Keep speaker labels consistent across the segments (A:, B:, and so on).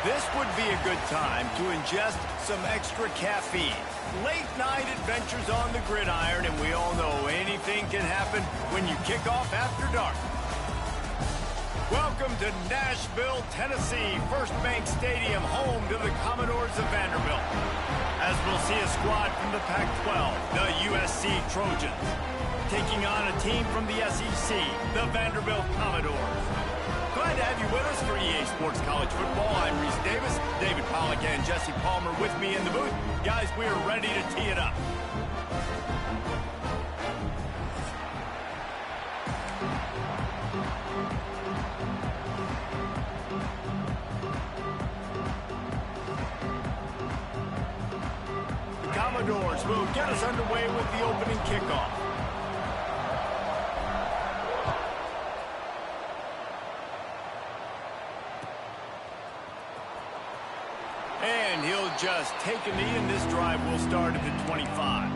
A: This would be a good time to ingest some extra caffeine. Late night adventures on the gridiron, and we all know anything can happen when you kick off after dark. Welcome to Nashville, Tennessee, First Bank Stadium, home to the Commodores of Vanderbilt. As we'll see a squad from the Pac-12, the USC Trojans, taking on a team from the SEC, the Vanderbilt Commodores. Glad to have you with us for EA Sports College Football. I'm Reese Davis, David Pollack and Jesse Palmer with me in the booth. Guys, we are ready to tee it up. The Commodores will get us underway with the opening kickoff. And he'll just take a knee, and this drive will start at the 25.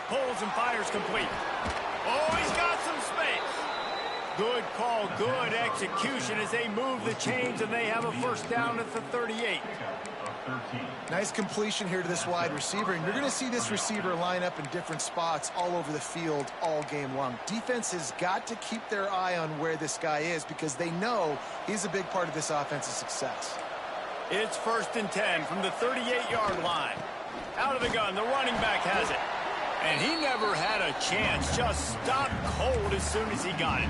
A: Pulls and fires complete. Oh, he's got some space. Good call, good execution as they move the chains, and they have a first down at the 38.
B: Nice completion here to this wide receiver, and you're going to see this receiver line up in different spots all over the field all game long. Defense has got to keep their eye on where this guy is because they know he's a big part of this offense's success.
A: It's 1st and 10 from the 38-yard line. Out of the gun, the running back has it. And he never had a chance, just stopped cold as soon as he got it.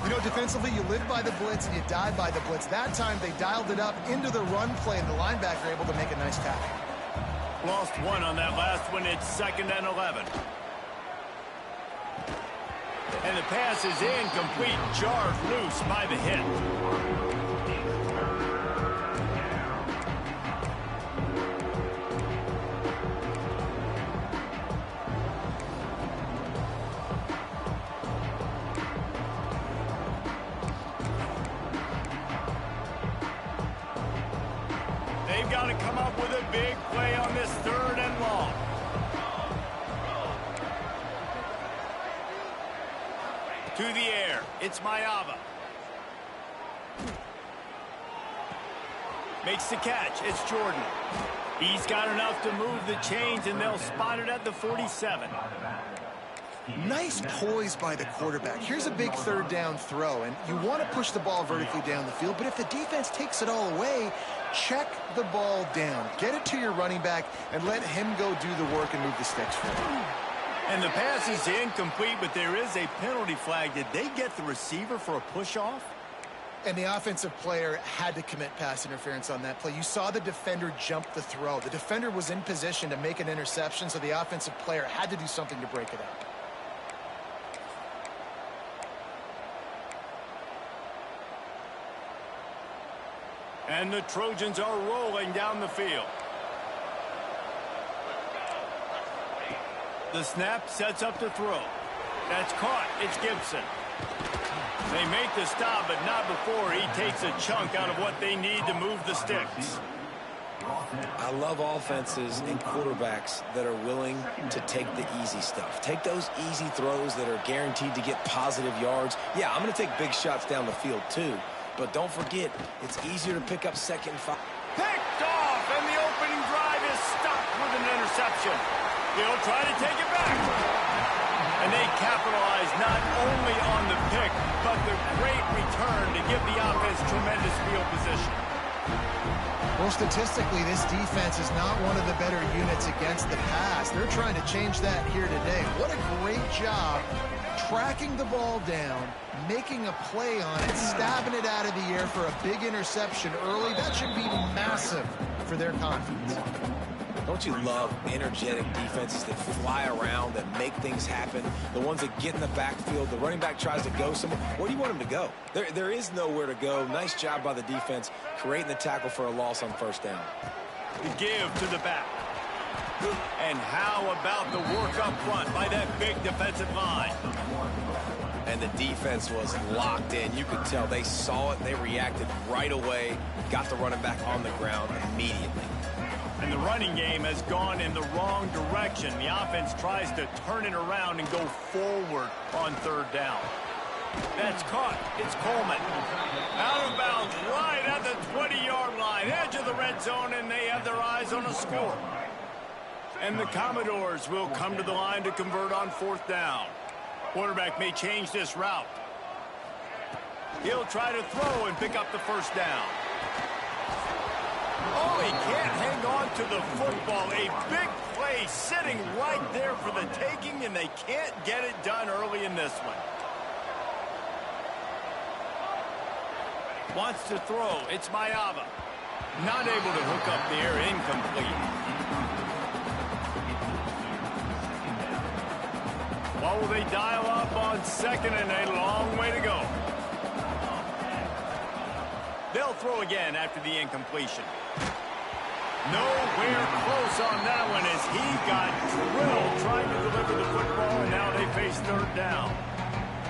B: You know, defensively, you live by the blitz and you die by the blitz. That time, they dialed it up into the run play, and the linebacker able to make a nice tackle.
A: Lost one on that last one. It's 2nd and 11. And the pass is incomplete, jarred loose by the hit. They've got to come up with a big play on this 3rd and long. To the air, it's Mayava. Makes the catch, it's Jordan. He's got enough to move the chains, and they'll spot it at the 47.
B: Nice poise by the quarterback. Here's a big 3rd down throw, and you want to push the ball vertically down the field, but if the defense takes it all away, check the ball down. Get it to your running back and let him go do the work and move the sticks for you.
A: And the pass is incomplete, but there is a penalty flag. Did they get the receiver for a push-off?
B: And the offensive player had to commit pass interference on that play. You saw the defender jump the throw. The defender was in position to make an interception, so the offensive player had to do something to break it up.
A: And the Trojans are rolling down the field. The snap sets up to throw. That's caught. It's Gibson. They make the stop, but not before he takes a chunk out of what they need to move the sticks.
C: I love offenses and quarterbacks that are willing to take the easy stuff. Take those easy throws that are guaranteed to get positive yards. Yeah, I'm going to take big shots down the field too. But don't forget, it's easier to pick up 2nd and 5.
A: Picked off, and the opening drive is stopped with an interception. They'll try to take it back. And they capitalize not only on the pick, but the great return to give the offense tremendous field position.
B: Well, statistically, this defense is not one of the better units against the pass. They're trying to change that here today. What a great job tracking the ball down, making a play on it, stabbing it out of the air for a big interception early. That should be massive for their confidence.
C: Don't you love energetic defenses that fly around, that make things happen? The ones that get in the backfield, the running back tries to go somewhere. Where do you want him to go? There is nowhere to go. Nice job by the defense, creating the tackle for a loss on 1st down.
A: The give to the back. And how about the work up front by that big defensive line?
C: And And the defense was locked in. You could tell they saw it. They reacted right away. Got the running back on the ground immediately.
A: And the running game has gone in the wrong direction. The offense tries to turn it around and go forward on third down. That's caught. It's Coleman. Out of bounds right at the 20-yard line. Edge of the red zone, and they have their eyes on a score. And the Commodores will come to the line to convert on fourth down. Quarterback may change this route. He'll try to throw and pick up the first down. Oh, he can't hang on to the football. A big play sitting right there for the taking, and they can't get it done early in this one. Wants to throw. It's Mayava. Not able to hook up there. Incomplete. What will they dial up on second and a long way to go? They'll throw again after the incompletion. Nowhere close on that one as he got drilled trying to deliver the football, and now they face third down.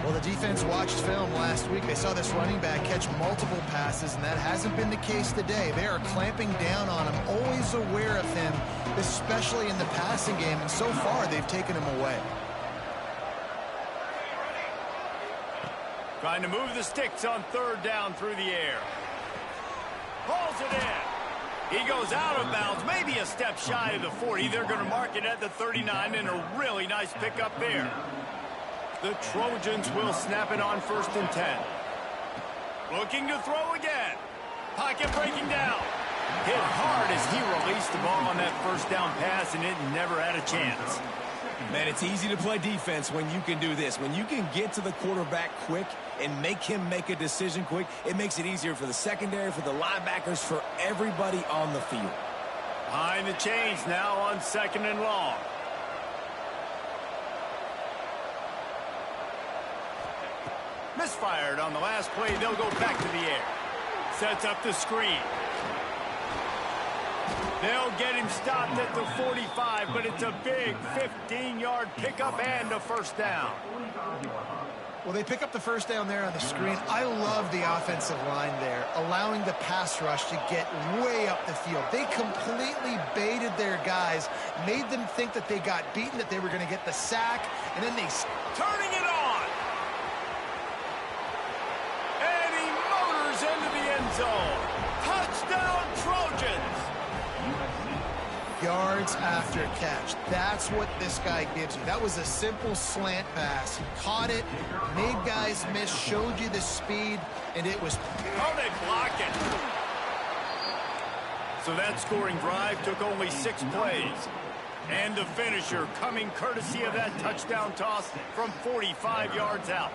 B: Well, the defense watched film last week. They saw this running back catch multiple passes, and that hasn't been the case today. They are clamping down on him, always aware of him, especially in the passing game, and so far they've taken him away.
A: Trying to move the sticks on third down through the air. Pulls it in. He goes out of bounds, maybe a step shy of the 40. They're going to mark it at the 39, and a really nice pickup there. The Trojans will snap it on first and 10. Looking to throw again. Pocket breaking down. Hit hard as he released the ball on that first down pass, and it never had a chance.
C: Man, it's easy to play defense when you can do this. When you can get to the quarterback quick and make him make a decision quick, it makes it easier for the secondary, for the linebackers, for everybody on the field.
A: Behind the chains now on second and long. Misfired on the last play. They'll go back to the air. Sets up the screen. They'll get him stopped at the 45, but it's a big 15-yard pickup and a first down.
B: Well, they pick up the first down there on the screen. I love the offensive line there, allowing the pass rush to get way up the field. They completely baited their guys, made them think that they got beaten, that they were going to get the sack, and then they...
A: Turning it on! And he motors into the end zone. Touchdown, Trojans!
B: Yards after catch. That's what this guy gives you. That was a simple slant pass. He caught it, made guys miss, showed you the speed, and it was...
A: Oh, they block it. So that scoring drive took only 6 plays. And the finisher coming courtesy of that touchdown toss from 45 yards out.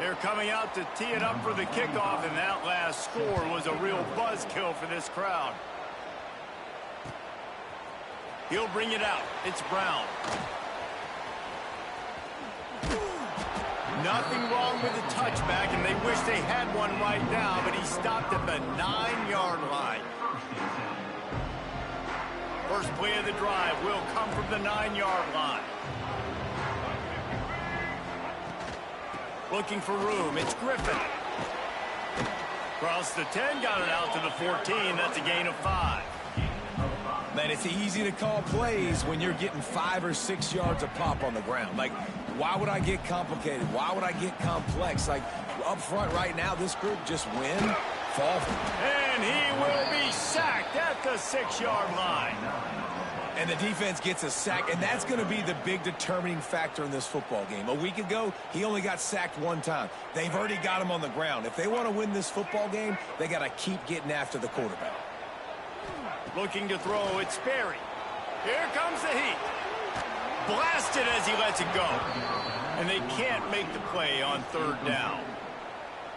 A: They're coming out to tee it up for the kickoff, and that last score was a real buzzkill for this crowd. He'll bring it out. It's Brown. Nothing wrong with the touchback, and they wish they had one right now, but he stopped at the 9-yard line. First play of the drive will come from the 9-yard line. Looking for room. It's Griffin. Across the 10, got it out to the 14. That's a gain of 5.
C: Man, it's easy to call plays when you're getting 5 or 6 yards a pop on the ground. Like, why would I get complicated? Why would I get complex? Like, up front right now, this group just win, fall.
A: And he will be sacked at the 6-yard line.
C: And the defense gets a sack, and that's going to be the big determining factor in this football game. A week ago, he only got sacked 1 time. They've already got him on the ground. If they want to win this football game, they got to keep getting after the quarterback.
A: Looking to throw, it's Sperry. Here comes the heat. Blasted as he lets it go. And they can't make the play on third down.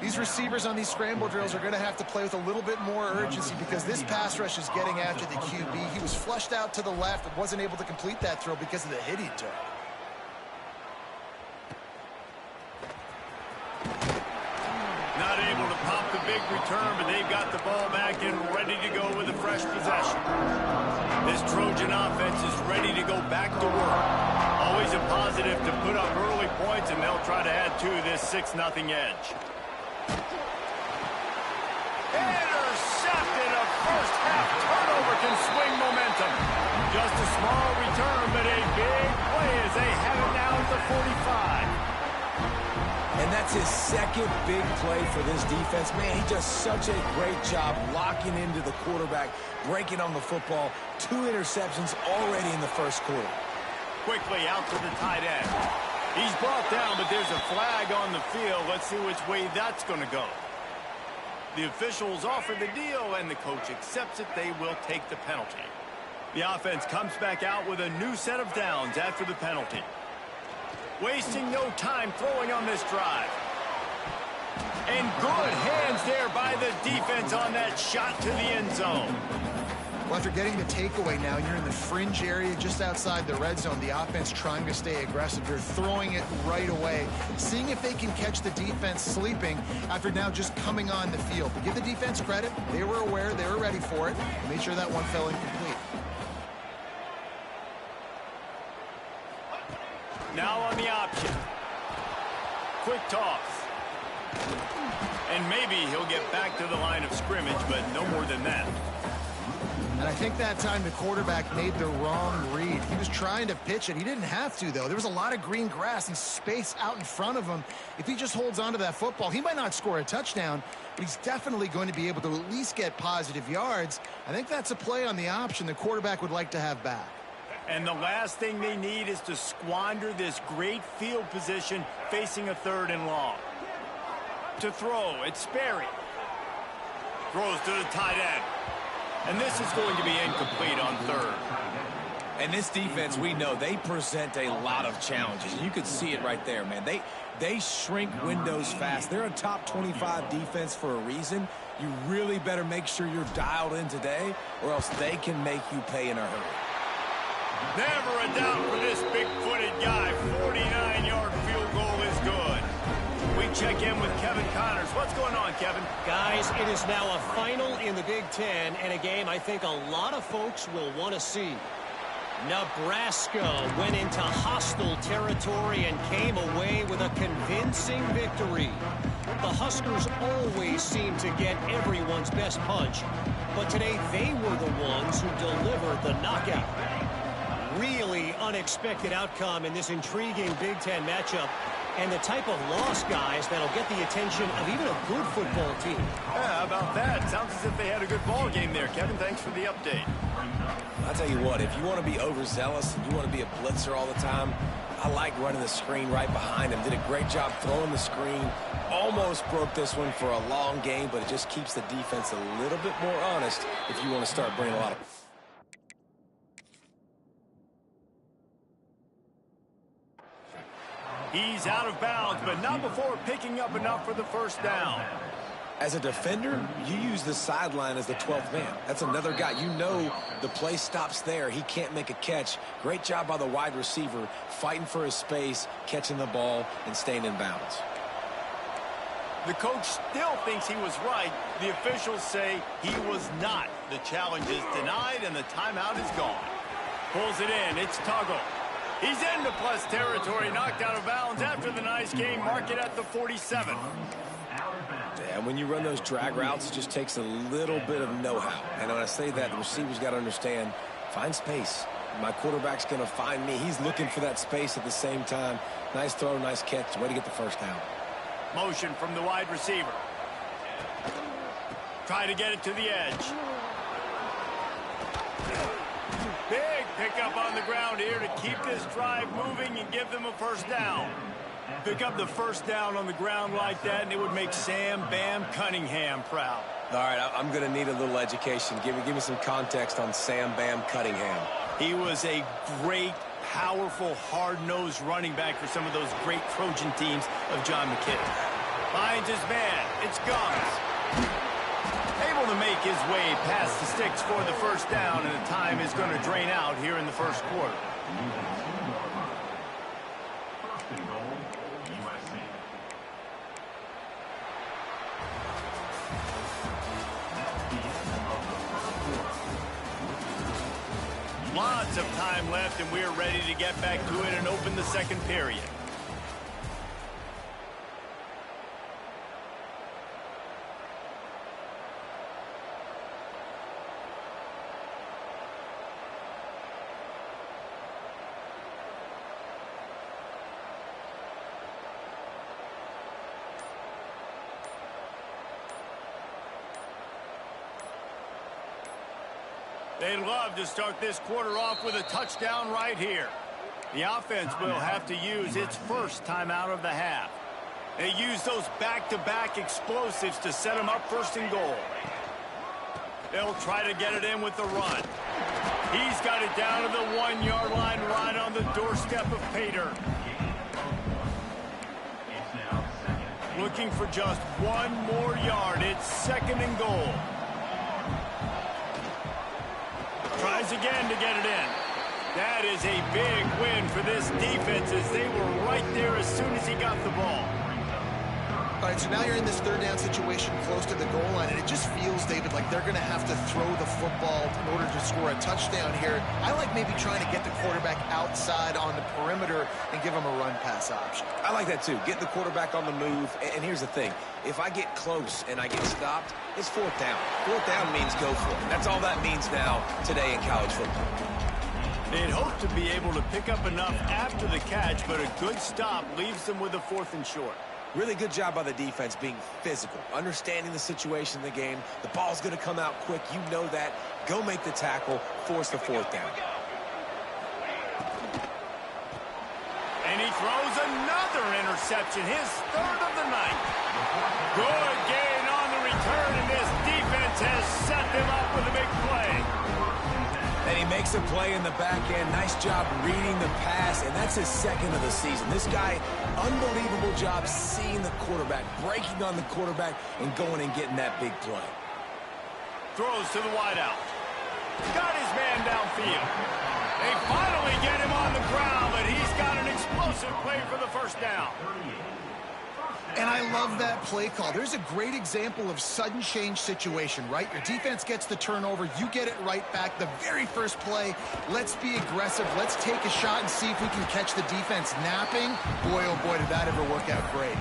B: These receivers on these scramble drills are going to have to play with a little bit more urgency because this pass rush is getting after the QB. He was flushed out to the left and wasn't able to complete that throw because of the hit he took.
A: Not able to pop the big return, but they've got the ball back and ready to go with a fresh possession. This Trojan offense is ready to go back to work. Always a positive to put up early points, and they'll try to add to this 6-0 edge. Intercepted. A first-half turnover can swing momentum. Just a small return, but a big play as they have it now at the 45.
C: And that's his second big play for this defense. Man, he does such a great job locking into the quarterback, breaking on the football. 2 interceptions already in the first quarter.
A: Quickly out to the tight end. He's brought down, but there's a flag on the field. Let's see which way that's going to go. The officials offer the deal, and the coach accepts it. They will take the penalty. The offense comes back out with a new set of downs after the penalty. Wasting no time throwing on this drive. And good hands there by the defense on that shot to the end zone.
B: Well, after getting the takeaway now, you're in the fringe area just outside the red zone. The offense trying to stay aggressive. They're throwing it right away, seeing if they can catch the defense sleeping after now just coming on the field. But give the defense credit. They were aware. They were ready for it. They made sure that one fell incomplete.
A: Now on the option. Quick toss. And maybe he'll get back to the line of scrimmage, but no more than that.
B: And I think that time the quarterback made the wrong read. He was trying to pitch it. He didn't have to, though. There was a lot of green grass and space out in front of him. If he just holds on to that football, he might not score a touchdown, but he's definitely going to be able to at least get positive yards. I think that's a play on the option the quarterback would like to have back.
A: And the last thing they need is to squander this great field position facing a 3rd and long. To throw, it's Sperry. Throws to the tight end. And this is going to be incomplete on 3rd.
C: And this defense, we know, they present a lot of challenges. You could see it right there, man. They shrink windows fast. They're a top 25 defense for a reason. You really better make sure you're dialed in today, or else they can make you pay in a hurry.
A: Never a doubt for this big-footed guy. 49-yard field goal is good. We check in with Kevin Connors. What's going on, Kevin?
D: Guys, it is now a final in the Big Ten, and a game I think a lot of folks will want to see. Nebraska went into hostile territory and came away with a convincing victory. The Huskers always seem to get everyone's best punch, but today they were the ones who delivered the knockout. Really unexpected outcome in this intriguing Big Ten matchup, and the type of loss, guys, that'll get the attention of even a good football team.
A: Yeah, how about that? Sounds as if they had a good ball game there, Kevin. Thanks for the update.
C: I'll tell you what, if you want to be overzealous and you want to be a blitzer all the time, I like running the screen right behind him. Did a great job throwing the screen. Almost broke this one for a long game, but it just keeps the defense a little bit more honest if you want to start bringing a lot of...
A: He's out of bounds, but not before picking up enough for the first down.
C: As a defender, you use the sideline as the 12th man. That's another guy. You know the play stops there. He can't make a catch. Great job by the wide receiver, fighting for his space, catching the ball, and staying in bounds.
A: The coach still thinks he was right. The officials say he was not. The challenge is denied, and the timeout is gone. Pulls it in. It's Tuggle. He's into plus territory, knocked out of bounds after the nice game. Mark it at the 47.
C: And when you run those drag routes, it just takes a little bit of know-how. And when I say that, the receiver's got to understand, find space. My quarterback's going to find me. He's looking for that space at the same time. Nice throw, nice catch. Way to get the first down.
A: Motion from the wide receiver. Try to get it to the edge. Big pickup on the ground here to keep this drive moving and give them a first down. Pick up the first down on the ground like that, and it would make Sam Bam Cunningham proud.
C: All right, I'm going to need a little education. Give me some context on Sam Bam Cunningham.
A: He was a great, powerful, hard-nosed running back for some of those great Trojan teams of John McKinney. Finds his man. It's Gums. Able to make his way past the sticks for the first down, and the time is going to drain out here in the first quarter. Lots of time left, and we're ready to get back to it and open the second period. They'd love to start this quarter off with a touchdown right here. The offense will have to use its first timeout of the half. They use those back-to-back explosives to set them up first and goal. They'll try to get it in with the run. He's got it down to the 1-yard line right on the doorstep of Pater. Looking for just one more yard. It's second and goal. Tries again to get it in. That is a big win for this defense as they were right there as soon as he got the ball.
B: All right, so now you're in this third down situation close to the goal line, and it just feels, David, like they're going to have to throw the football in order to score a touchdown here. I like maybe trying to get the quarterback outside on the perimeter and give him a run-pass option.
C: I like that, too. Get the quarterback on the move. And here's the thing. If I get close and I get stopped, it's fourth down. Fourth down means go for it. That's all that means now today in college football.
A: They'd hope to be able to pick up enough after the catch, but a good stop leaves them with a 4th and short.
C: Really good job by the defense being physical, understanding the situation in the game. The ball's going to come out quick. You know that. Go make the tackle, force the 4th down.
A: And he throws another interception, his 3rd of the night. Good gain on the return, and this defense has set them up with a big play.
C: And he makes a play in the back end. Nice job reading the pass, and that's his 2nd of the season. This guy, unbelievable job seeing the quarterback, breaking on the quarterback, and going and getting that big play.
A: Throws to the wideout. Got his man downfield. They finally get him on the ground, but he's got an explosive play for the first down.
B: And I love that play call. There's a great example of sudden change situation, right? Your defense gets the turnover. You get it right back. The very first play, let's be aggressive. Let's take a shot and see if we can catch the defense napping. Boy, oh boy, did that ever work out great.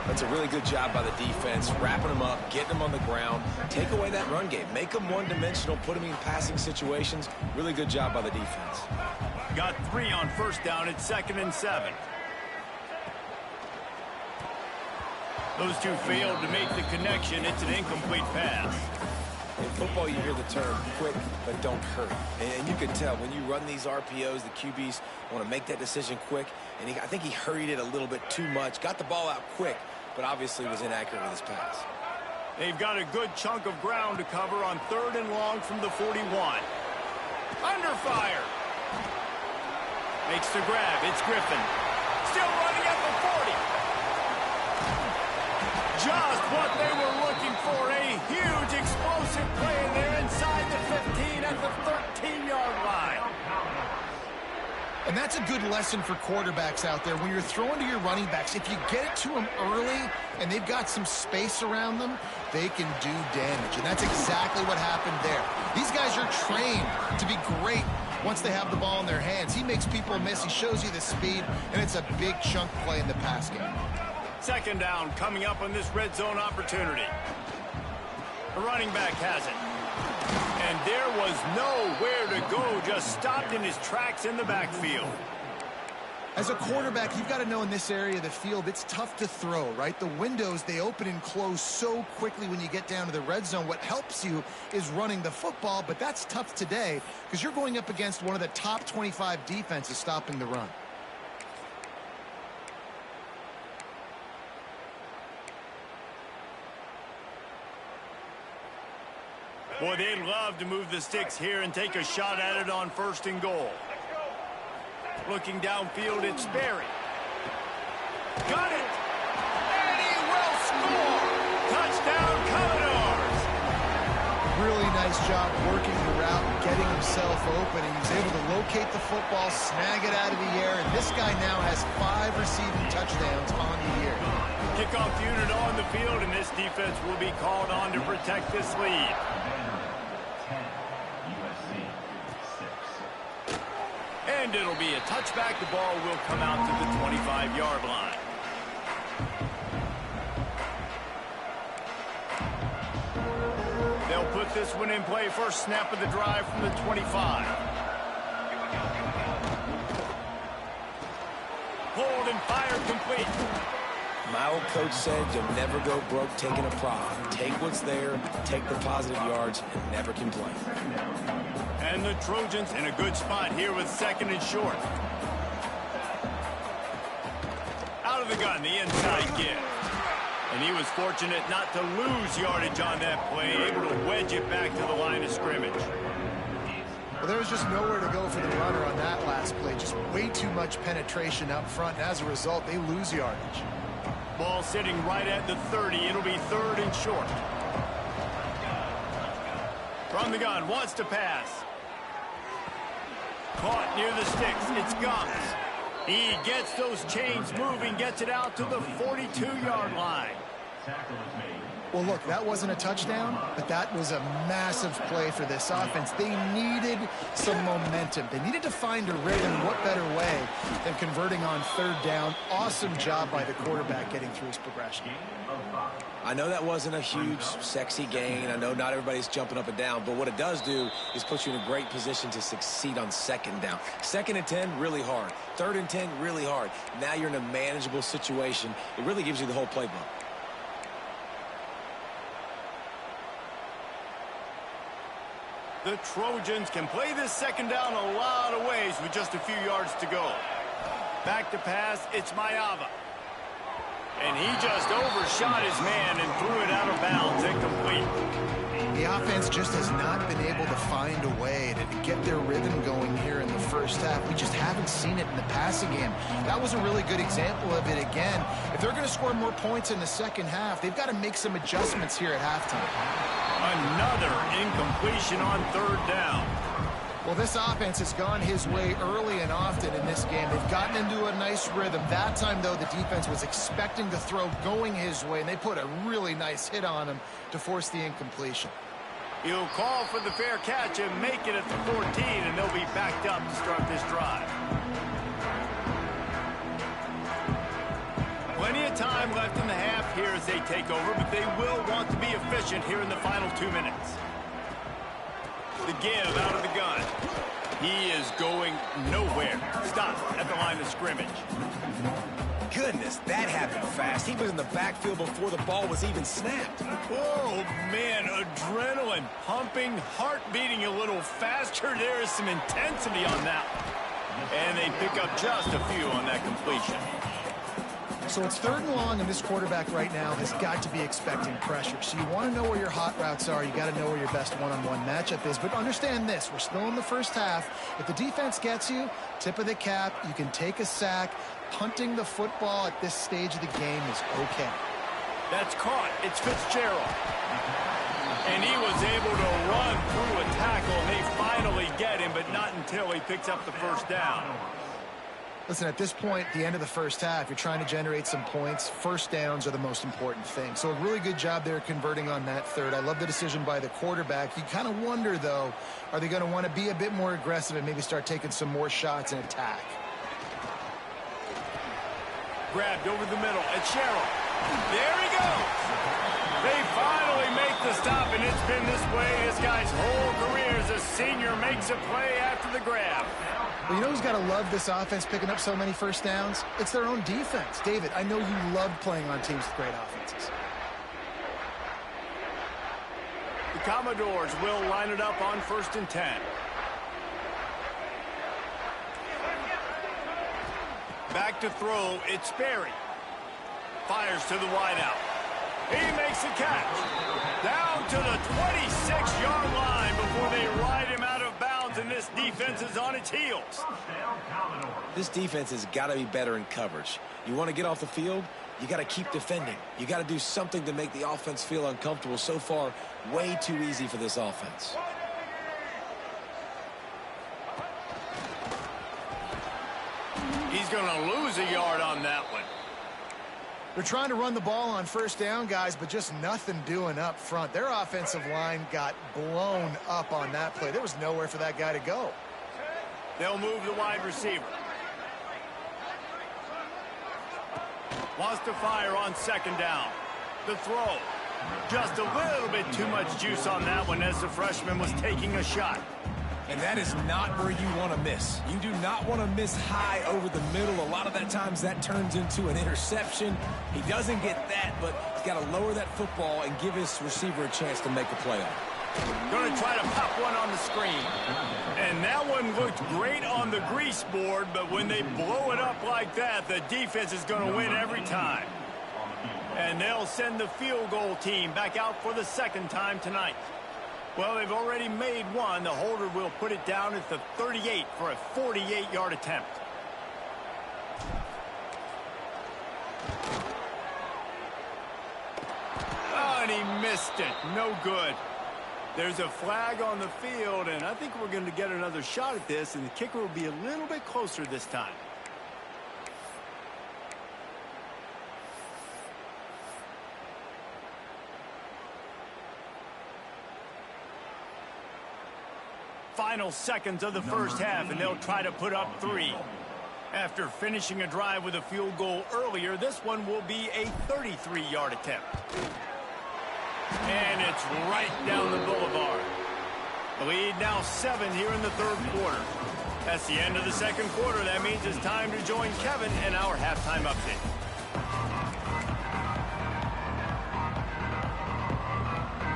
C: That's a really good job by the defense, wrapping them up, getting them on the ground. Take away that run game. Make them one-dimensional, put them in passing situations. Really good job by the defense.
A: Got 3 on first down. It's 2nd and 7. Those two failed to make the connection. It's an incomplete pass.
C: In football, you hear the term quick, but don't hurry. And you can tell when you run these RPOs, the QBs want to make that decision quick. And I think he hurried it a little bit too much. Got the ball out quick, but obviously was inaccurate with his pass.
A: They've got a good chunk of ground to cover on 3rd and long from the 41. Under fire. Makes the grab. It's Griffin. Still running at the 40. Just what they were looking for, a huge explosive play, and they're inside the 15 at the 13-yard line.
B: And that's a good lesson for quarterbacks out there. When you're throwing to your running backs, if you get it to them early and they've got some space around them, they can do damage. And that's exactly what happened there. These guys are trained to be great once they have the ball in their hands. He makes people miss. He shows you the speed, and it's a big chunk play in the pass game.
A: 2nd down coming up on this red zone opportunity. The running back has it. And there was nowhere to go, just stopped in his tracks in the backfield.
B: As a quarterback, you've got to know in this area of the field, it's tough to throw, right? The windows, they open and close so quickly when you get down to the red zone. What helps you is running the football, but that's tough today because you're going up against one of the top 25 defenses stopping the run.
A: Boy, they'd love to move the sticks here and take a shot at it on 1st and goal. Looking downfield, it's Sperry. Got it! And he will score! Touchdown, Commodores!
B: Really nice job working the route and getting himself open. He was able to locate the football, snag it out of the air, and this guy now has 5 receiving touchdowns on the year.
A: Kickoff unit on the field, and this defense will be called on to protect this lead. And it'll be a touchback. The ball will come out to the 25-yard line. They'll put this one in play. First snap of the drive from the 25. Pulled and fired complete.
C: My old coach said you'll never go broke taking a profit. Take what's there, take the positive yards, and never complain.
A: And the Trojans in a good spot here with second and short. Out of the gun, the inside give. And he was fortunate not to lose yardage on that play, able to wedge it back to the line of scrimmage.
B: Well, there was just nowhere to go for the runner on that last play. Just way too much penetration up front. And as a result, they lose yardage.
A: Ball sitting right at the 30. It'll be third and short. From the gun, wants to pass. Caught near the sticks. It's Gums. He gets those chains moving, gets it out to the 42-yard line.
B: Well, look, that wasn't a touchdown, but that was a massive play for this offense. They needed some momentum. They needed to find a rhythm. What better way than converting on third down? Awesome job by the quarterback getting through his progression.
C: I know that wasn't a huge, sexy gain. I know not everybody's jumping up and down, but what it does do is put you in a great position to succeed on second down. Second and 10, really hard. Third and 10, really hard. Now you're in a manageable situation. It really gives you the whole playbook.
A: The Trojans can play this second down a lot of ways with just a few yards to go. Back to pass, it's Mayava. And he just overshot his man and threw it out of bounds, incomplete.
B: The offense just has not been able to find a way to get their rhythm going here in the first half. We just haven't seen it in the passing game. That was a really good example of it again. If they're going to score more points in the second half, they've got to make some adjustments here at halftime.
A: Another incompletion on third down.
B: Well, this offense has gone his way early and often in this game. They've gotten into a nice rhythm. That time, though, the defense was expecting the throw going his way, and they put a really nice hit on him to force the incompletion.
A: He'll call for the fair catch and make it at the 14, and they'll be backed up to start this drive. Plenty of time left in the half here as they take over, but they will want to be efficient here in the final 2 minutes. The give out of the gun. He is going nowhere. Stopped at the line of scrimmage.
C: Goodness, that happened fast. He was in the backfield before the ball was even snapped.
A: Oh, man, adrenaline pumping, heart beating a little faster. There is some intensity on that one. And they pick up just a few on that completion.
B: So it's third and long, and this quarterback right now has got to be expecting pressure. So you want to know where your hot routes are. You got to know where your best one-on-one matchup is. But understand this, we're still in the first half. If the defense gets you, tip of the cap, you can take a sack. Punting the football at this stage of the game is okay.
A: That's caught. It's Fitzgerald. And he was able to run through a tackle, and they finally get him, but not until he picks up the first down.
B: Listen, at this point, the end of the first half, you're trying to generate some points. First downs are the most important thing. So a really good job there converting on that third. I love the decision by the quarterback. You kind of wonder, though, are they going to want to be a bit more aggressive and maybe start taking some more shots and attack?
A: Grabbed over the middle. It's Sherrill. There he goes. They finally make the stop, and it's been this way this guy's whole career as a senior makes a play after the grab.
B: Well, you know who's got to love this offense picking up so many first downs? It's their own defense. David, I know you love playing on teams with great offenses.
A: The Commodores will line it up on 1st and 10. Back to throw, it's Sperry. Fires to the wideout. He makes the catch. Down to the 26-yard line before they ride him out of bounds, and this defense is on its heels.
C: This defense has got to be better in coverage. You want to get off the field, you got to keep defending. You got to do something to make the offense feel uncomfortable. So far, way too easy for this offense.
A: He's going to lose a yard on that one.
B: They're trying to run the ball on first down, guys, but just nothing doing up front. Their offensive line got blown up on that play. There was nowhere for that guy to go.
A: They'll move the wide receiver. Wants to fire on second down. The throw. Just a little bit too much juice on that one as the freshman was taking a shot.
C: And that is not where you want to miss. You do not want to miss high over the middle. A lot of that times that turns into an interception. He doesn't get that, but he's got to lower that football and give his receiver a chance to make a play on it.
A: Going to try to pop one on the screen. And that one looked great on the grease board, but when they blow it up like that, the defense is going to win every time. And they'll send the field goal team back out for the second time tonight. Well, they've already made one. The holder will put it down at the 38 for a 48-yard attempt. Oh, and he missed it. No good. There's a flag on the field, and I think we're going to get another shot at this, and the kicker will be a little bit closer this time. Final seconds of the first half, and they'll try to put up 3. After finishing a drive with a field goal earlier, this one will be a 33-yard attempt. And it's right down the boulevard. The lead now 7 here in the third quarter. That's the end of the second quarter. That means it's time to join Kevin in our halftime update.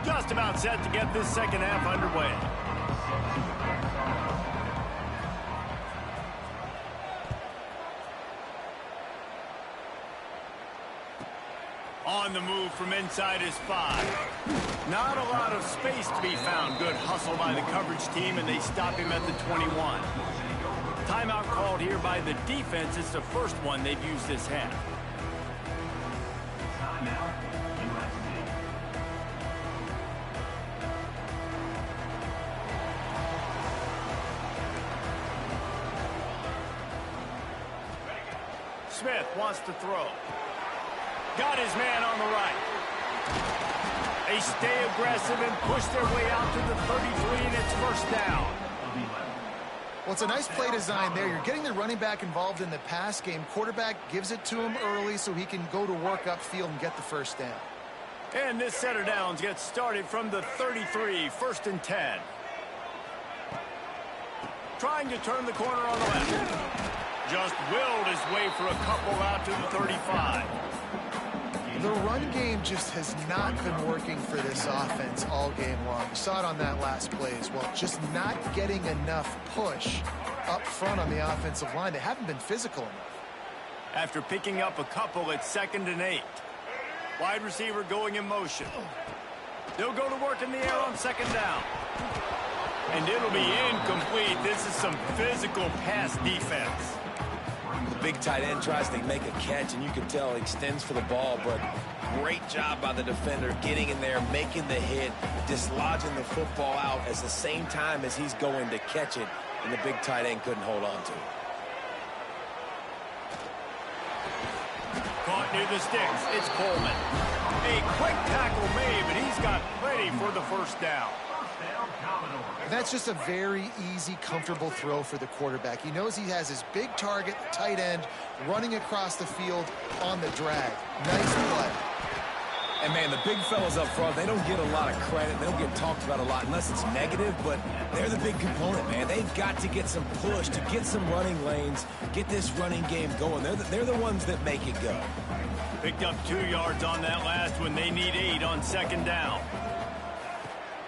A: Just about set to get this second half underway. On the move from inside is 5. Not a lot of space to be found. Good hustle by the coverage team, and they stop him at the 21. Timeout called here by the defense. It's the first one they've used this half. Smith wants to throw. Got his man on the right. They stay aggressive and push their way out to the 33, and it's first down.
B: Well, it's a nice play design there. You're getting the running back involved in the pass game. Quarterback gives it to him early so he can go to work upfield and get the first down.
A: And this set of downs gets started from the 33, first and 10. Trying to turn the corner on the left. Just willed his way for a couple out to the 35.
B: The run game just has not been working for this offense all game long. You saw it on that last play as well. Just not getting enough push up front on the offensive line. They haven't been physical enough.
A: After picking up a couple, it's 2nd and 8. Wide receiver going in motion. They'll go to work in the air on second down. And it'll be incomplete. This is some physical pass defense.
C: The big tight end tries to make a catch, and you can tell he extends for the ball, but great job by the defender getting in there, making the hit, dislodging the football out at the same time as he's going to catch it, and the big tight end couldn't hold on to it.
A: Caught near the sticks. It's Coleman. A quick tackle made, but he's got plenty for the first down.
B: That's just a very easy, comfortable throw for the quarterback. He knows he has his big target, tight end, running across the field on the drag. Nice play.
C: And, man, the big fellas up front, they don't get a lot of credit. They don't get talked about a lot unless it's negative, but they're the big component, man. They've got to get some push to get some running lanes, get this running game going. They're the ones that make it go.
A: Picked up 2 yards on that last one. They need 8 on second down.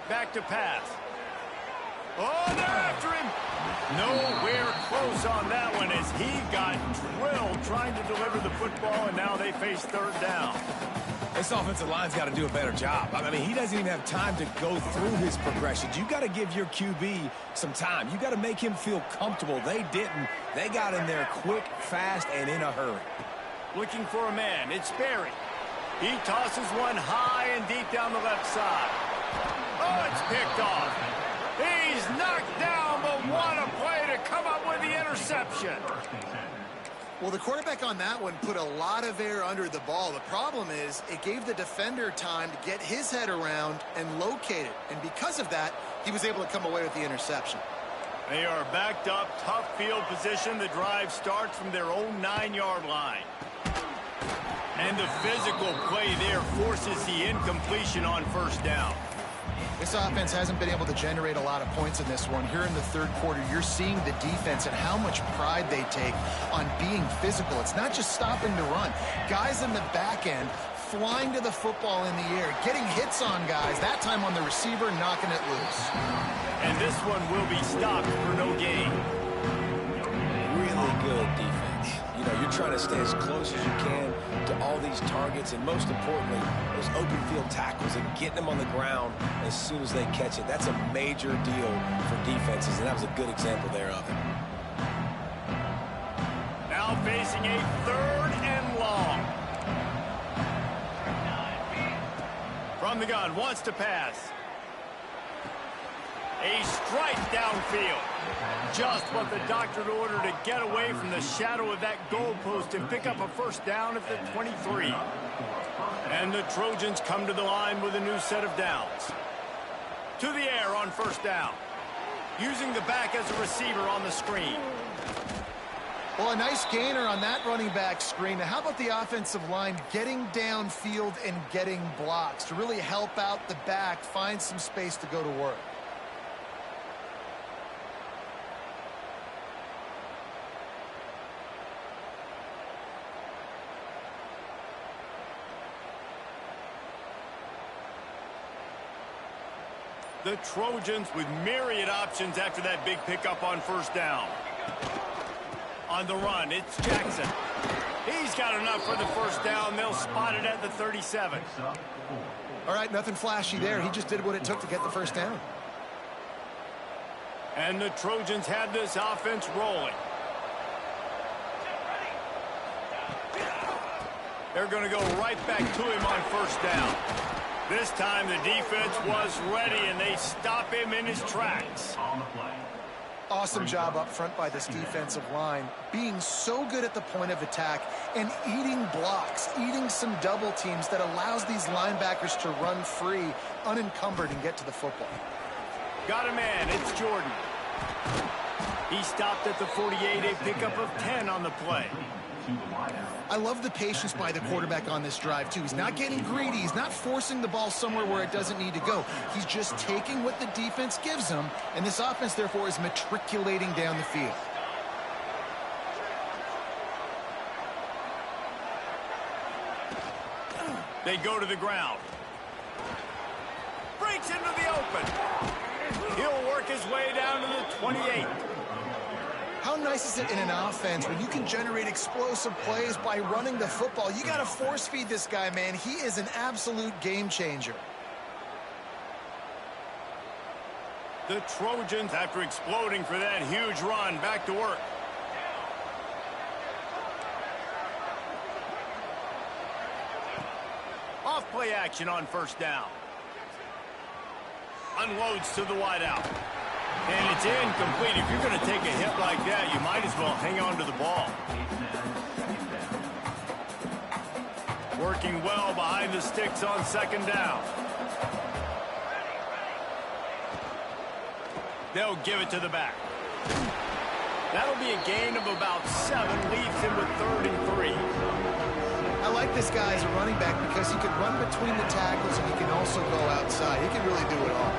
A: Back to pass. Oh, they're after him. Nowhere close on that one as he got drilled trying to deliver the football, and now they face third down.
C: This offensive line's got to do a better job. I mean, he doesn't even have time to go through his progressions. You got to give your QB some time. You got to make him feel comfortable. They didn't. They got in there quick, fast, and in a hurry.
A: Looking for a man. It's Berry. He tosses one high and deep down the left side. Oh, it's picked off. He's knocked down, but what a play to come up with the interception.
B: Well, the quarterback on that one put a lot of air under the ball. The problem is it gave the defender time to get his head around and locate it. And because of that, he was able to come away with the interception.
A: They are backed up, tough field position. The drive starts from their own 9-yard line. And the physical play there forces the incompletion on first down.
B: This offense hasn't been able to generate a lot of points in this one. Here in the third quarter, you're seeing the defense and how much pride they take on being physical. It's not just stopping to run. Guys in the back end flying to the football in the air, getting hits on guys, that time on the receiver, knocking it loose.
A: And this one will be stopped for no gain.
C: Really good defense. You know, you're trying to stay as close as you can to all these targets, and most importantly, those open field tackles and getting them on the ground as soon as they catch it. That's a major deal for defenses, and that was a good example there of it.
A: Now facing a 3rd and long. From the gun, wants to pass. A strike downfield. Just what the doctor ordered to get away from the shadow of that goalpost and pick up a first down at the 23. And the Trojans come to the line with a new set of downs. To the air on first down. Using the back as a receiver on the screen.
B: Well, a nice gainer on that running back screen. Now, how about the offensive line getting downfield and getting blocks to really help out the back, find some space to go to work?
A: The Trojans with myriad options after that big pickup on first down. On the run, it's Jackson. He's got enough for the first down. They'll spot it at the 37.
B: All right, nothing flashy there. He just did what it took to get the first down.
A: And the Trojans have this offense rolling. They're going to go right back to him on first down. This time the defense was ready, and they stop him in his tracks.
B: Awesome job up front by this defensive line, being so good at the point of attack and eating blocks, eating some double teams that allows these linebackers to run free, unencumbered, and get to the football.
A: Got a man, it's Jordan. He stopped at the 48, a pickup of 10 on the play.
B: I love the patience by the quarterback on this drive, too. He's not getting greedy. He's not forcing the ball somewhere where it doesn't need to go. He's just taking what the defense gives him, and this offense, therefore, is matriculating down the field.
A: They go to the ground. Breaks into the open. He'll work his way down to the 28.
B: How nice is it in an offense when you can generate explosive plays by running the football? You got to force feed this guy, man. He is an absolute game changer.
A: The Trojans, after exploding for that huge run, back to work. Off play action on first down. Unloads to the wideout. And it's incomplete. If you're going to take a hit like that, you might as well hang on to the ball. Working well behind the sticks on second down. They'll give it to the back. That'll be a gain of about 7. Leaves him with 3rd and 3.
B: I like this guy as a running back because he can run between the tackles and he can also go outside. He can really do it all.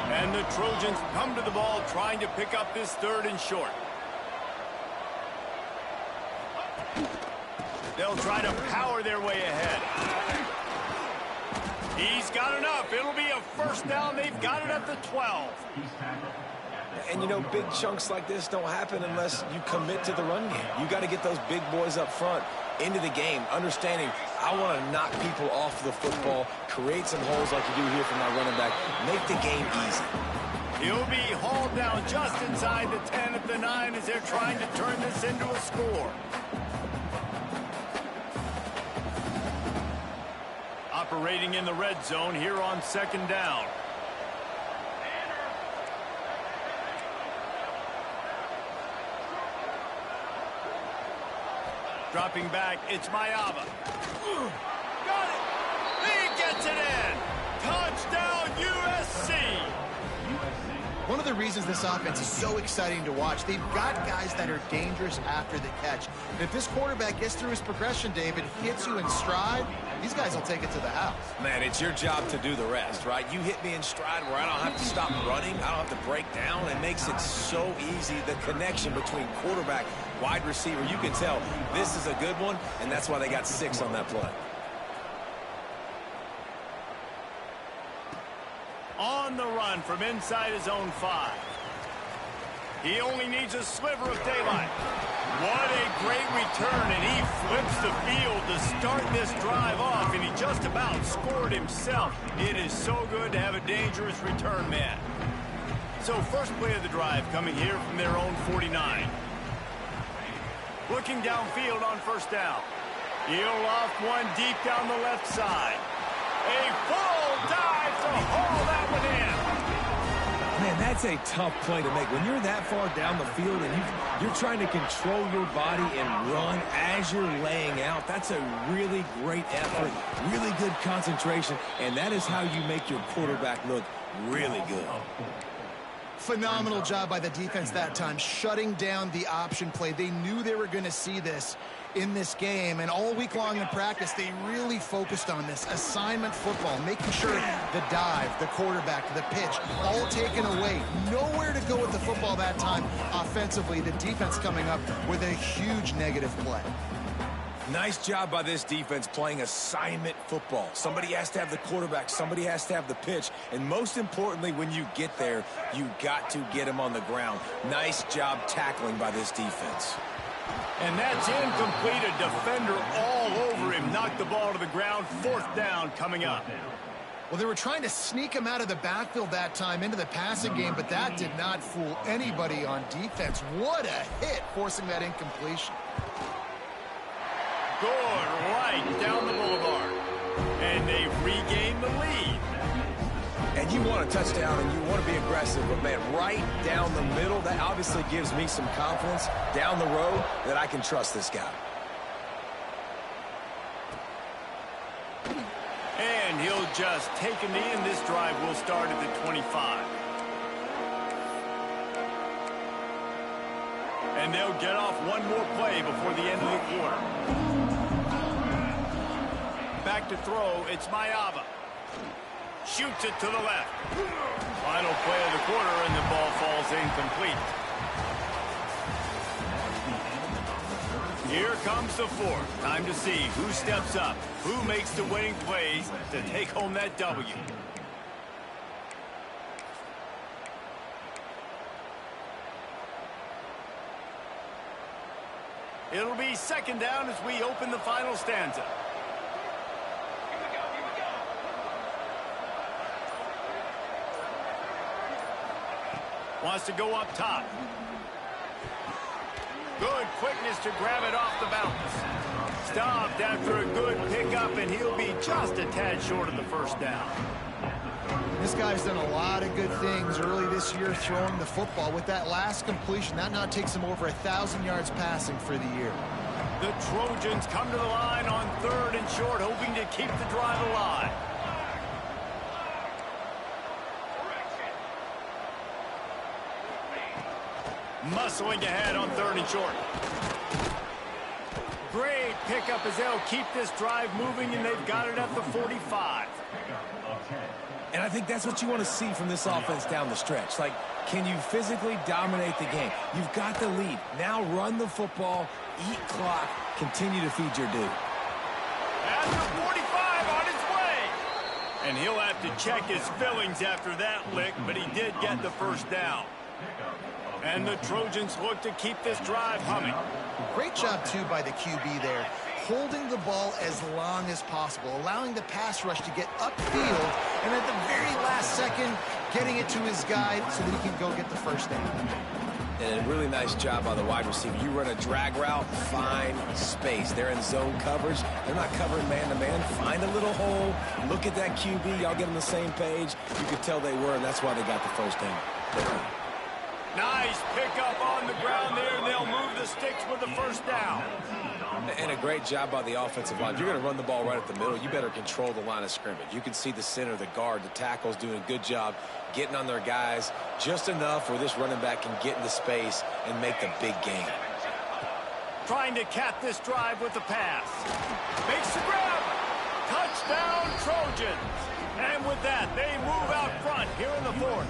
A: And the Trojans come to the ball trying to pick up this 3rd and short. They'll try to power their way ahead. He's got enough. It'll be a first down. They've got it at the 12.
C: And, you know, big chunks like this don't happen unless you commit to the run game. You got to get those big boys up front into the game, understanding I want to knock people off the football, create some holes like you do here from my running back, make the game easy.
A: He'll be hauled down just inside the 10 at the 9 as they're trying to turn this into a score. Operating in the red zone here on second down. Dropping back, it's Mayava. Got it! He gets it in! Touchdown, USC!
B: One of the reasons this offense is so exciting to watch. They've got guys that are dangerous after the catch. And if this quarterback gets through his progression, David, hits you in stride, these guys will take it to the house.
C: Man, it's your job to do the rest, right? You hit me in stride where I don't have to stop running. I don't have to break down. It makes it so easy, the connection between quarterback, wide receiver. You can tell this is a good one, and that's why they got 6 on that play.
A: On the run from inside his own 5. He only needs a sliver of daylight. What a great return, and he flips the field to start this drive off, and he just about scored himself. It is so good to have a dangerous return man. So first play of the drive coming here from their own 49. Looking downfield on first down. He'll loft one deep down the left side. A full dive to haul that one in.
C: Man, that's a tough play to make. When you're that far down the field and you're trying to control your body and run as you're laying out, that's a really great effort, really good concentration, and that is how you make your quarterback look really good.
B: Phenomenal job by the defense that time, shutting down the option play. They knew they were going to see this in this game, and all week long in practice, they really focused on this assignment football, making sure the dive, the quarterback, the pitch, all taken away. Nowhere to go with the football that time offensively. The defense coming up with a huge negative play.
C: Nice job by this defense playing assignment football. Somebody has to have the quarterback. Somebody has to have the pitch. And most importantly, when you get there, you got to get him on the ground. Nice job tackling by this defense.
A: And that's incomplete. A defender all over him. Knocked the ball to the ground. 4th down coming up.
B: Well, they were trying to sneak him out of the backfield that time into the passing game, but that did not fool anybody on defense. What a hit, forcing that incompletion.
A: Good right down the boulevard. And they've regained the lead.
C: And you want a touchdown and you want to be aggressive, but man, right down the middle, that obviously gives me some confidence down the road that I can trust this guy.
A: And he'll just take a knee, and this drive will start at the 25. And they'll get off one more play before the end of the quarter. Back to throw, it's Mayava. Shoots it to the left. Final play of the quarter, and the ball falls incomplete. Here comes the 4th. Time to see who steps up, who makes the winning plays to take home that W. It'll be 2nd down as we open the final stanza. Wants to go up top. Good quickness to grab it off the bounce. Stopped after a good pickup, and he'll be just a tad short of the 1st down.
B: This guy's done a lot of good things early this year throwing the football. With that last completion, that now takes him over 1,000 yards passing for the year.
A: The Trojans come to the line on 3rd and short, hoping to keep the drive alive. Muscling ahead on 3rd and short. Great pickup as they'll keep this drive moving, and they've got it at the 45.
C: And I think that's what you want to see from this offense down the stretch. Like, can you physically dominate the game? You've got the lead. Now run the football, eat clock, continue to feed your dude.
A: At the 45 on its way. And he'll have to check his fillings after that lick, but he did get the 1st down. And the Trojans look to keep this drive humming.
B: Great job, too, by the QB there, holding the ball as long as possible, allowing the pass rush to get upfield, and at the very last second, getting it to his guy so that he can go get the 1st down.
C: And a really nice job by the wide receiver. You run a drag route, find space. They're in zone coverage. They're not covering man-to-man. Find a little hole. Look at that QB. Y'all get on the same page. You could tell they were, and that's why they got the 1st down.
A: Nice pickup on the ground there, and they'll move the sticks with the first down.
C: And a great job by the offensive line. If you're going to run the ball right at the middle, you better control the line of scrimmage. You can see the center, the guard, the tackles doing a good job getting on their guys just enough where this running back can get into space and make the big gain.
A: Trying to cap this drive with the pass. Makes the grab. Touchdown, Trojans. And with that, they move out front here in the fourth.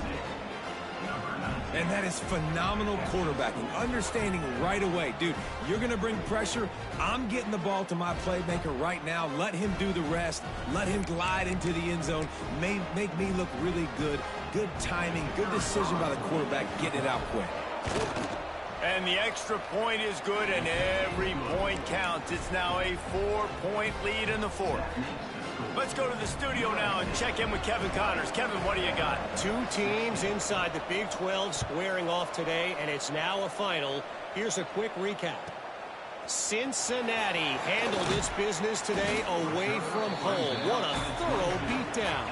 C: And that is phenomenal quarterbacking. Understanding right away, dude, you're going to bring pressure. I'm getting the ball to my playmaker right now. Let him do the rest. Let him glide into the end zone. Make me look really good. Good timing, good decision by the quarterback, getting it out quick.
A: And the extra point is good, and every point counts. It's now a 4-point lead in the fourth. Let's go to the studio now and check in with Kevin Connors. Kevin, what do you got?
D: Two teams inside the Big 12 squaring off today, and it's now a final. Here's a quick recap. Cincinnati handled its business today away from home. What a thorough beatdown.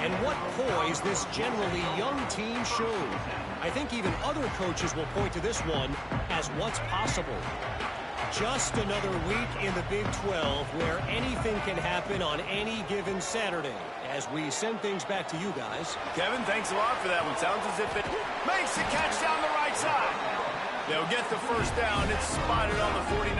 D: And what poise this generally young team showed. I think even other coaches will point to this one as what's possible. Just another week in the Big 12 where anything can happen on any given Saturday. As we send things back to you guys.
A: Kevin, thanks a lot for that one. Sounds as if it makes the catch down the right side. They'll get the first down. It's spotted on the 49.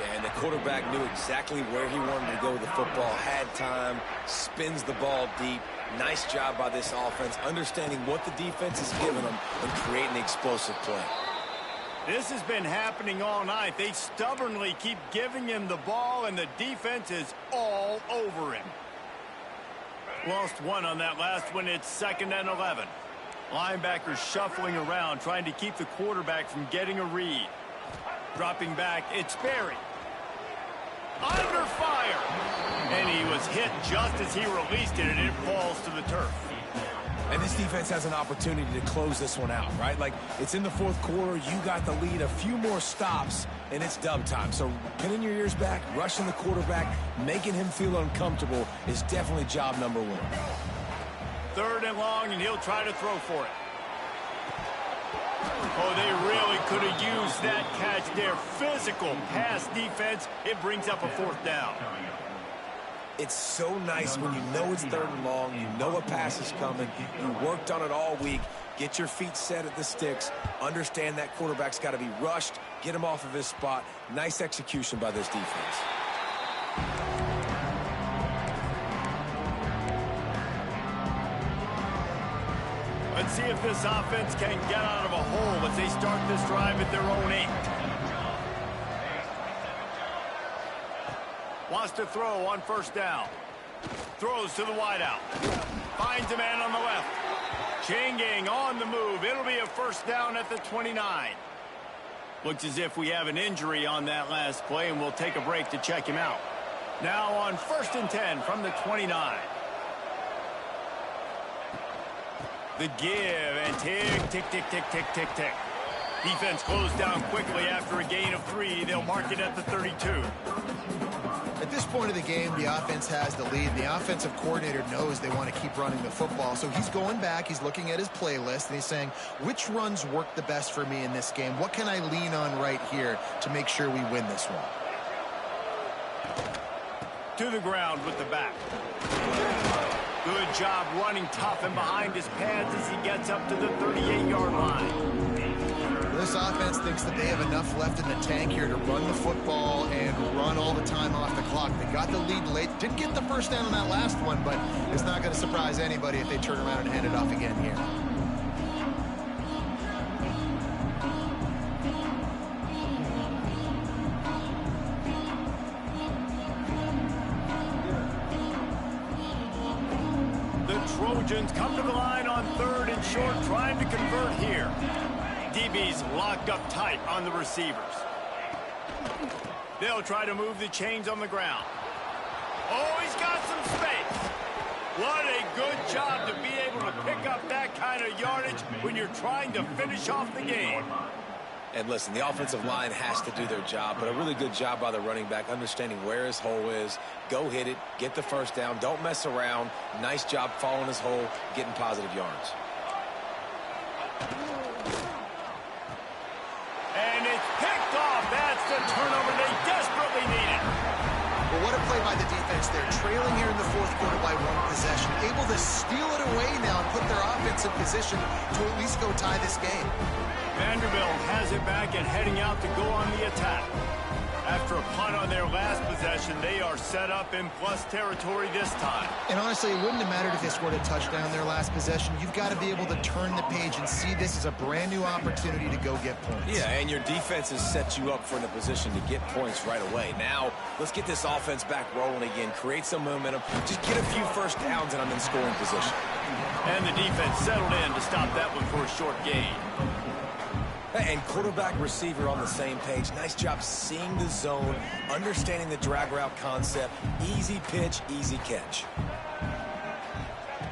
C: Yeah, and the quarterback knew exactly where he wanted to go with the football, had time, spins the ball deep. Nice job by this offense, understanding what the defense is giving them and creating the explosive play.
A: This has been happening all night. They stubbornly keep giving him the ball, and the defense is all over him. Lost one on that last one. It's 2nd and 11. Linebackers shuffling around, trying to keep the quarterback from getting a read. Dropping back, it's Berry. Under fire. And he was hit just as he released it, and it falls to the turf.
C: And this defense has an opportunity to close this one out, right? Like, it's in the fourth quarter. You got the lead. A few more stops, and it's dub time. So pinning your ears back, rushing the quarterback, making him feel uncomfortable is definitely job number one.
A: 3rd and long, and he'll try to throw for it. Oh, they really could have used that catch there. Physical pass defense. It brings up a 4th down.
C: It's so nice when you know it's 3rd and long, you know a pass is coming, you worked on it all week, get your feet set at the sticks, understand that quarterback's got to be rushed, get him off of his spot. Nice execution by this defense.
A: Let's see if this offense can get out of a hole as they start this drive at their own 8. Wants to throw on 1st down. Throws to the wideout. Finds a man on the left. Chain gang on the move. It'll be a 1st down at the 29. Looks as if we have an injury on that last play, and we'll take a break to check him out. Now on 1st and 10 from the 29. The give, and tick, tick, tick, tick, tick, tick, tick. Defense closed down quickly after a gain of 3. They'll mark it at the 32.
B: At this point of the game, the offense has the lead. The offensive coordinator knows they want to keep running the football. So he's going back, he's looking at his playlist, and he's saying, which runs work the best for me in this game? What can I lean on right here to make sure we win this one?
A: To the ground with the back. Good job running tough and behind his pads as he gets up to the 38-yard line.
B: This offense thinks that they have enough left in the tank here to run the football and run all the time off the clock. They got the lead late. Didn't get the 1st down on that last one, but it's not going to surprise anybody if they turn around and hand it off again here.
A: The Trojans come to the line on 3rd and short, trying to convert here. DB's locked up tight on the receivers. They'll try to move the chains on the ground. Oh, he's got some space. What a good job to be able to pick up that kind of yardage when you're trying to finish off the game.
C: And listen, the offensive line has to do their job, but a really good job by the running back, understanding where his hole is. Go hit it, get the 1st down, don't mess around. Nice job following his hole, getting positive yards.
A: And it's picked off. That's the turnover they desperately needed.
B: Well, what a play by the defense there. Trailing here in the fourth quarter by one possession. Able to steal it away now and put their offense in position to at least go tie this game.
A: Vanderbilt has it back and heading out to go on the attack. After a punt on their last possession, they are set up in plus territory this time.
B: And honestly, it wouldn't have mattered if they scored a touchdown in their last possession. You've got to be able to turn the page and see this as a brand new opportunity to go get points.
C: Yeah, and your defense has set you up for in a position to get points right away. Now, let's get this offense back rolling again, create some momentum, just get a few first downs, and I'm in scoring position.
A: And the defense settled in to stop that one for a short gain.
C: And quarterback receiver on the same page. Nice job seeing the zone, understanding the drag route concept. Easy pitch, easy catch.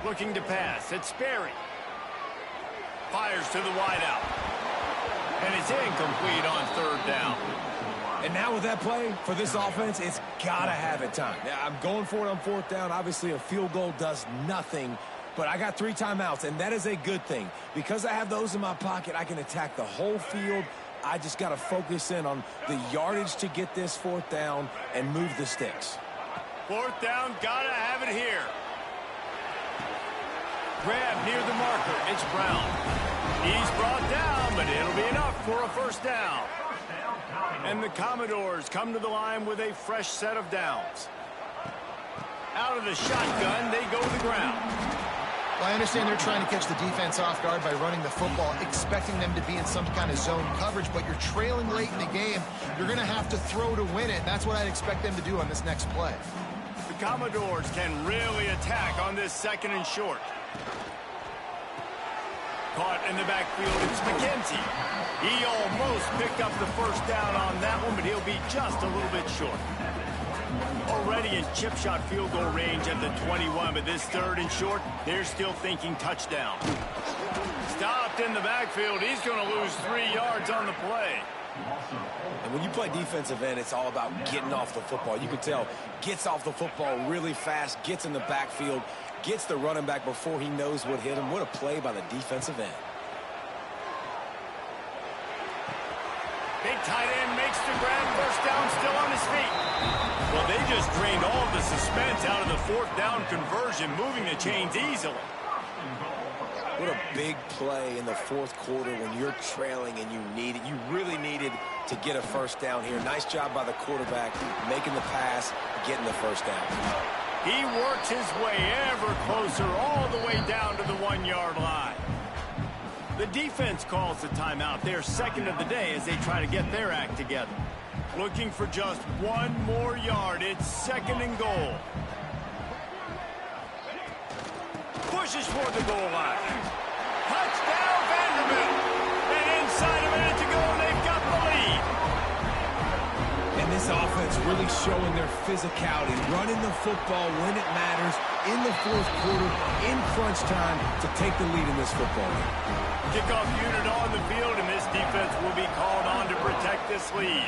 A: Looking to pass. It's Sperry. Fires to the wideout. And it's incomplete on third down.
C: And now with that play, for this offense, it's got to have it time. Yeah, I'm going for it on fourth down. Obviously, a field goal does nothing. But I got 3 timeouts, and that is a good thing. Because I have those in my pocket, I can attack the whole field. I just got to focus in on the yardage to get this fourth down and move the sticks.
A: Fourth down, gotta have it here. Grab near the marker. It's Brown. He's brought down, but it'll be enough for a first down. And the Commodores come to the line with a fresh set of downs. Out of the shotgun, they go to the ground.
B: Well, I understand they're trying to catch the defense off guard by running the football, expecting them to be in some kind of zone coverage, but you're trailing late in the game. You're going to have to throw to win it, and that's what I'd expect them to do on this next play.
A: The Commodores can really attack on this second and short. Caught in the backfield, it's McKenzie. He almost picked up the first down on that one, but he'll be just a little bit short. Already in chip shot field goal range at the 21, but this third and short, they're still thinking touchdown. Stopped in the backfield. He's going to lose 3 yards on the play.
C: And when you play defensive end, it's all about getting off the football. You can tell, gets off the football really fast, gets in the backfield, gets the running back before he knows what hit him. What a play by the defensive end.
A: Big tight end makes the grab, first down, still on his feet. Well, they just drained all the suspense out of the fourth down conversion, moving the chains easily.
C: What a big play in the fourth quarter when you're trailing and you need it. You really needed to get a first down here. Nice job by the quarterback, making the pass, getting the first down.
A: He works his way ever closer, all the way down to the 1-yard line. The defense calls the timeout, their second of the day, as they try to get their act together. Looking for just 1 more yard. It's second and goal. Pushes for the goal line. Touchdown, Vanderbilt. And inside a minute to go, they've got the lead.
C: And this offense really showing their physicality, running the football when it matters, in the fourth quarter, in crunch time, to take the lead in this football game.
A: Kickoff unit on the field, and this defense will be called on to protect this lead.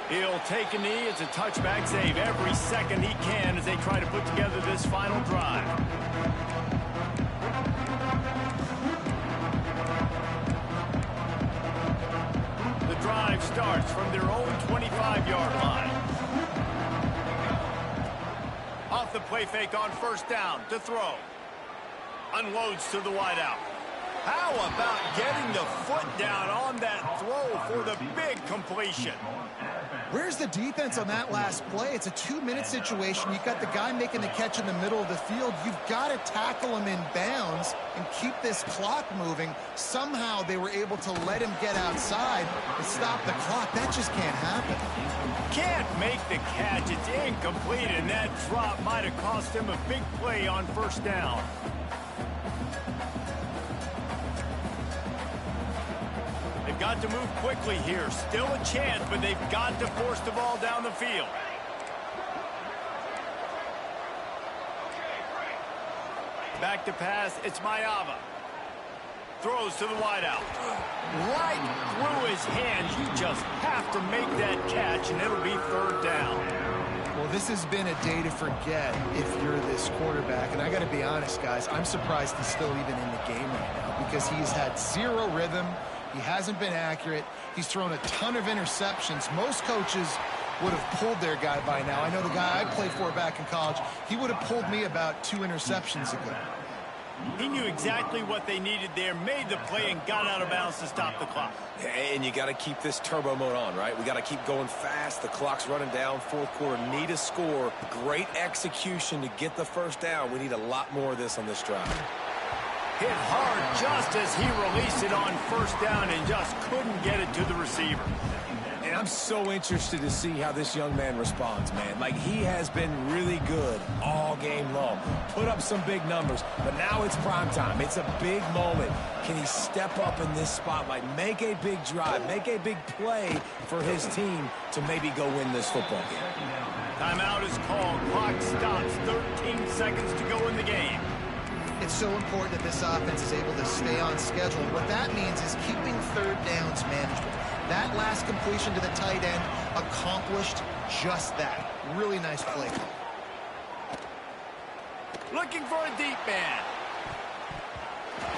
A: He'll take a knee. It's a touchback save every second he can as they try to put together this final drive. The drive starts from their own 25-yard line. Off the play fake on first down to throw. Unloads to the wideout. How about getting the foot down on that throw for the big completion?
B: Where's the defense on that last play? It's a 2-minute situation. You've got the guy making the catch in the middle of the field. You've got to tackle him in bounds and keep this clock moving. Somehow they were able to let him get outside and stop the clock. That just can't happen.
A: Can't make the catch. It's incomplete, and that drop might have cost him a big play on first down. They've got to move quickly here. Still a chance, but they've got to force the ball down the field. Back to pass, it's Mayava. Throws to the wideout. Right through his hands. You just have to make that catch, and it'll be third down.
B: Well, this has been a day to forget if you're this quarterback. And I got to be honest, guys, I'm surprised he's still even in the game right now because he's had zero rhythm. He hasn't been accurate. He's thrown a ton of interceptions. Most coaches would have pulled their guy by now. I know the guy I played for back in college, he would have pulled me about 2 interceptions ago.
A: He knew exactly what they needed there, made the play, and got out of bounds to stop the clock.
C: And you got to keep this turbo mode on, right? We got to keep going fast. The clock's running down. Fourth quarter, need a score. Great execution to get the first down. We need a lot more of this on this drive.
A: Hit hard just as he released it on first down and just couldn't get it to the receiver.
C: And I'm so interested to see how this young man responds, man. Like, he has been really good all game long. Put up some big numbers, but now it's prime time. It's a big moment. Can he step up in this spotlight, make a big drive, make a big play for his team to maybe go win this football game?
A: Timeout is called. Clock stops. 13 seconds to go in the game.
B: It's so important that this offense is able to stay on schedule. What that means is keeping third downs manageable. That last completion to the tight end accomplished just that. Really nice play.
A: Looking for a deep man.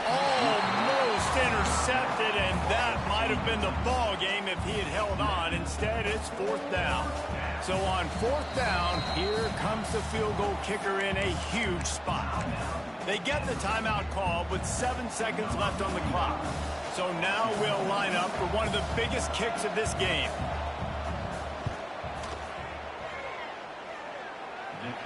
A: Almost intercepted, and that might have been the ball game if he had held on. Instead, it's fourth down. So on fourth down, here comes the field goal kicker in a huge spot. They get the timeout call with 7 seconds left on the clock. So now we'll line up for one of the biggest kicks of this game.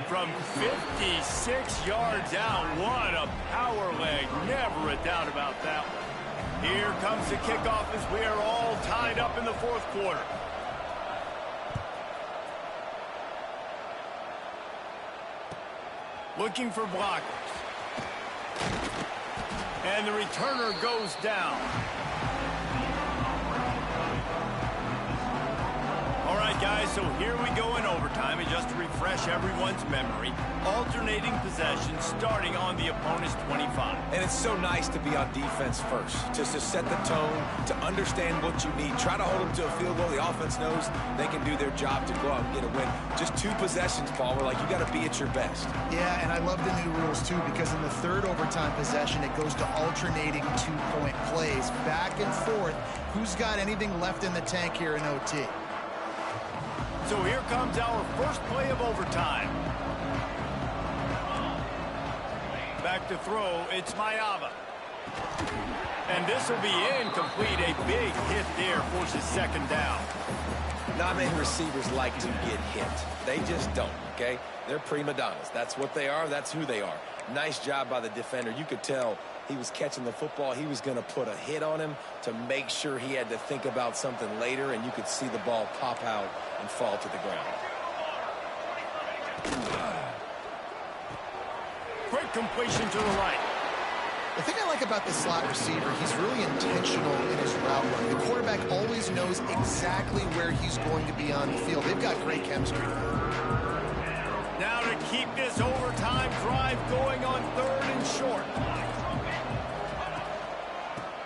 A: From 56 yards out, what a power leg. Never a doubt about that one. Here comes the kickoff as we are all tied up in the fourth quarter. Looking for blockers. And the returner goes down. All right, guys, so here we go in overtime. And just to refresh everyone's memory, alternating possessions starting on the opponent's 25.
C: And it's so nice to be on defense first, just to set the tone, to understand what you need. Try to hold them to a field goal. The offense knows they can do their job to go out and get a win. Just 2 possessions, Paul. We're like, you got to be at your best.
B: Yeah, and I love the new rules, too, because in the third overtime possession, it goes to alternating 2-point plays. Back and forth. Who's got anything left in the tank here in OT?
A: So here comes our first play of overtime. Back to throw, it's Mayava. And this will be incomplete. A big hit there forces second down.
C: Not many receivers like to get hit. They just don't, okay? They're prima donnas. That's what they are. That's who they are. Nice job by the defender. You could tell he was catching the football. He was going to put a hit on him to make sure he had to think about something later, and you could see the ball pop out and fall to the ground.
A: Quick completion to the right.
B: The thing I like about the slot receiver, he's really intentional in his route run. The quarterback always knows exactly where he's going to be on the field. They've got great chemistry.
A: Now to keep this overtime drive going on third and short.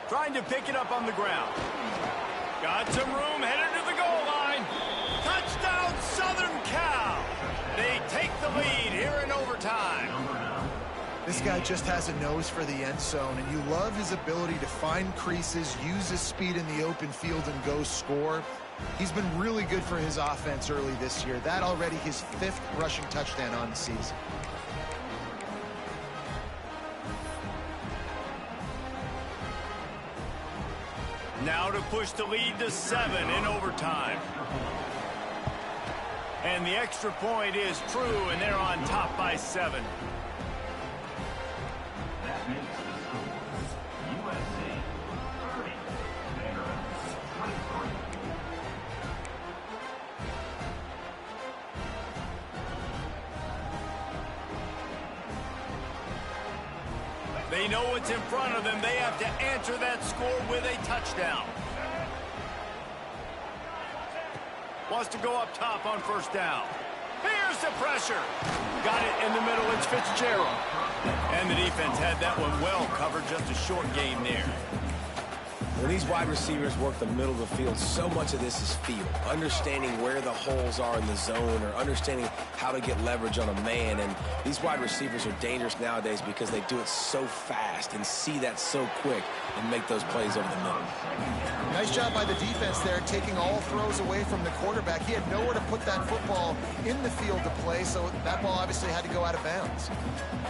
A: Trying to pick it up on the ground. Got some room, headed to the goal line. Touchdown, Southern Cal. They take the lead here in overtime.
B: This guy just has a nose for the end zone, and you love his ability to find creases, use his speed in the open field, and go score. He's been really good for his offense early this year. That already his 5th rushing touchdown on the season.
A: Now to push the lead to 7 in overtime. And the extra point is true, and they're on top by 7.
E: That makes the score USC 30, Maryland 23.
A: They know what's in front of them. They have to answer that score with a touchdown. Wants to go up top on first down. Here's the pressure. Got it in the middle. It's Fitzgerald. And the defense had that one well covered. Just a short game there.
C: When these wide receivers work the middle of the field, so much of this is feel. Understanding where the holes are in the zone or understanding how to get leverage on a man. And these wide receivers are dangerous nowadays because they do it so fast and see that so quick and make those plays over the middle.
B: Nice job by the defense there, taking all throws away from the quarterback. He had nowhere to put that football in the field to play, so that ball obviously had to go out of bounds.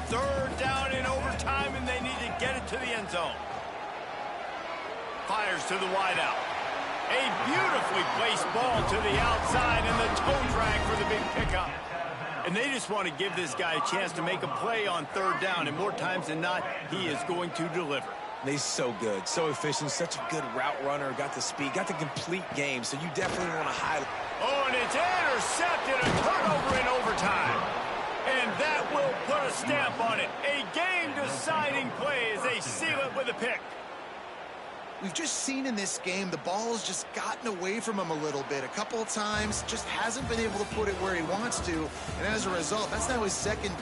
A: Third down in overtime, and they need to get it to the end zone. Fires to the wideout. A beautifully placed ball to the outside, and the toe drag for the big pickup. And they just want to give this guy a chance to make a play on third down, and more times than not, he is going to deliver.
C: He's so good, so efficient, such a good route runner, got the speed, got the complete game, so you definitely want to highlight.
A: Oh, and it's intercepted, a turnover in overtime. And that will put a stamp on it. A game-deciding play as they seal it with a pick.
B: We've just seen in this game the ball's just gotten away from him a little bit. A couple of times, just hasn't been able to put it where he wants to. And as a result, that's now his second